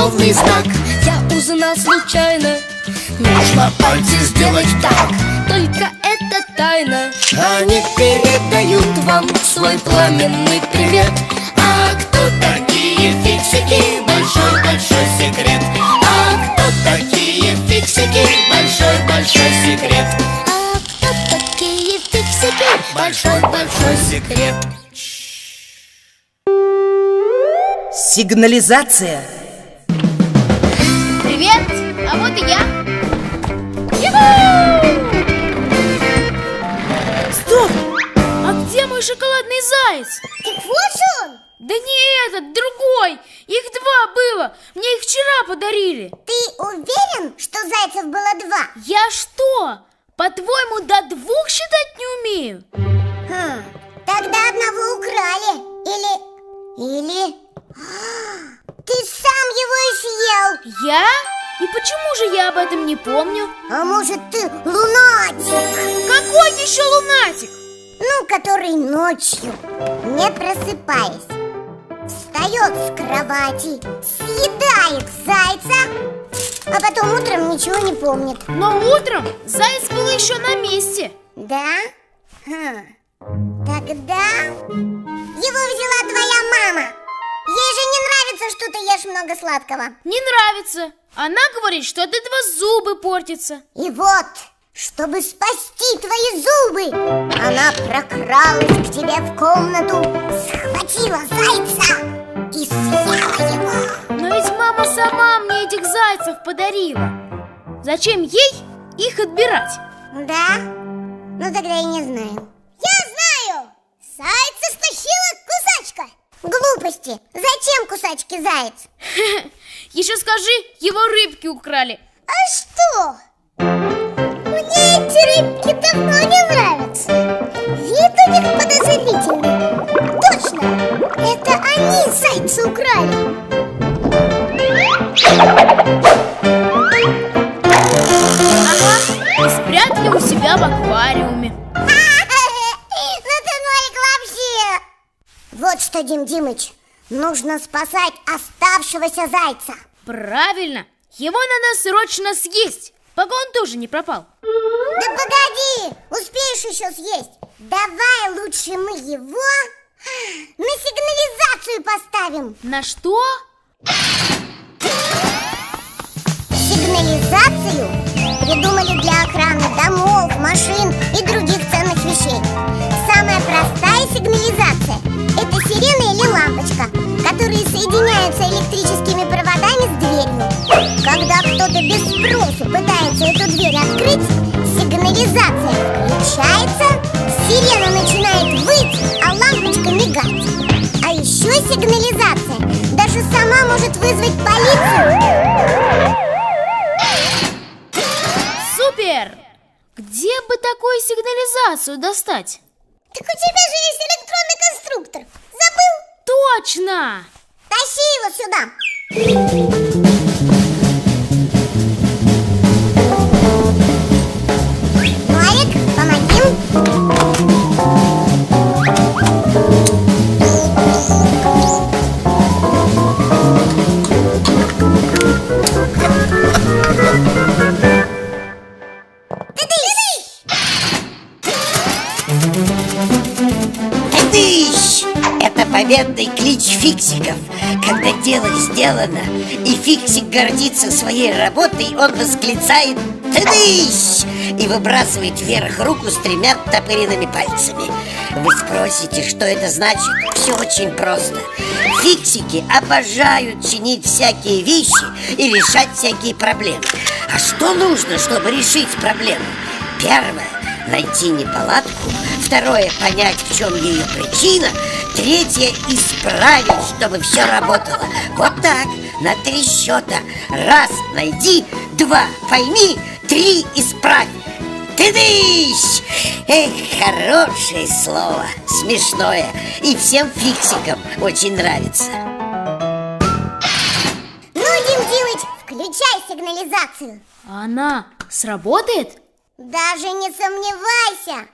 условный знак. Я узнал случайно, Нужно пальцы сделать так. только это тайна. Они передают вам свой пламенный привет. А кто такие фиксики? Большой-большой секрет. А кто такие фиксики? Большой-большой секрет. А кто такие фиксики? Большой-большой секрет. Сигнализация. Привет, а вот и я. Стоп! А где мой шоколадный заяц? Так вот же он! Да не этот, другой. Их два было. Мне их вчера подарили. Ты уверен, что зайцев было два? Я что, по-твоему, до двух считать не умею? Тогда одного украли. Или... Ты сам его и съел. Я? И почему же я об этом не помню? А может, ты лунатик? Какой еще лунатик? Ну, который ночью, не просыпаясь, встает с кровати, съедает зайца, а потом утром ничего не помнит. Но утром заяц был еще на месте. Да? Тогда его взяла твоя мама. Ей же не нравится, что ты ешь много сладкого. Не нравится. Она говорит, что от этого зубы портятся. И вот, чтобы спасти твои зубы, она прокралась к тебе в комнату, схватила зайца и съела его. Но ведь мама сама мне этих зайцев подарила. Зачем ей их отбирать? Да? Ну тогда я не знаю. Я знаю! Зайца стащила кусачка. Глупости! Зачем кусачке заяц? Еще скажи, его рыбки украли. А что? Мне эти рыбки давно не нравятся. Вид у них подозрительный. Точно! Это они зайца украли. Ага, и спрятали у себя в аквариуме. Ну ты нолик вообще! Вот что, Дим Димыч, нужно спасать оставшегося зайца. Правильно, его надо срочно съесть, пока он тоже не пропал. Да погоди, успеешь еще съесть. Давай лучше мы его на сигнализацию поставим. На что? Сигнализацию придумали для охраны домов, машин и других ценных вещей. Самая простая сигнализация – это сирена или лампочка, которые соединяются электрическими проводами с дверью. Когда кто-то без спросу пытается эту дверь открыть, сигнализация включается, сирена начинает выть, а лампочка мигать. А еще сигнализация даже сама может вызвать полицию. Супер! Где бы такую сигнализацию достать? Так у тебя же есть электронный конструктор. Забыл? Точно! Тащи его сюда. Марик, помоги. Тыщ! Это победный клич фиксиков. Когда дело сделано, и фиксик гордится своей работой, он восклицает «Тыщ!» и выбрасывает вверх руку с тремя оттопыренными пальцами. Вы спросите, что это значит? Все очень просто. Фиксики обожают чинить всякие вещи и решать всякие проблемы. А что нужно, чтобы решить проблему? Первое – найти неполадку. Второе – понять, в чем ее причина. Третье – исправить, чтобы все работало. Вот так, на 3 счета. 1 – найди, 2 – пойми, 3 – исправь. Ты-дыщ! Эх, хорошее слово, смешное. И всем фиксикам очень нравится. Ну, Дим Димыч, включай сигнализацию. Она сработает? Даже не сомневайся.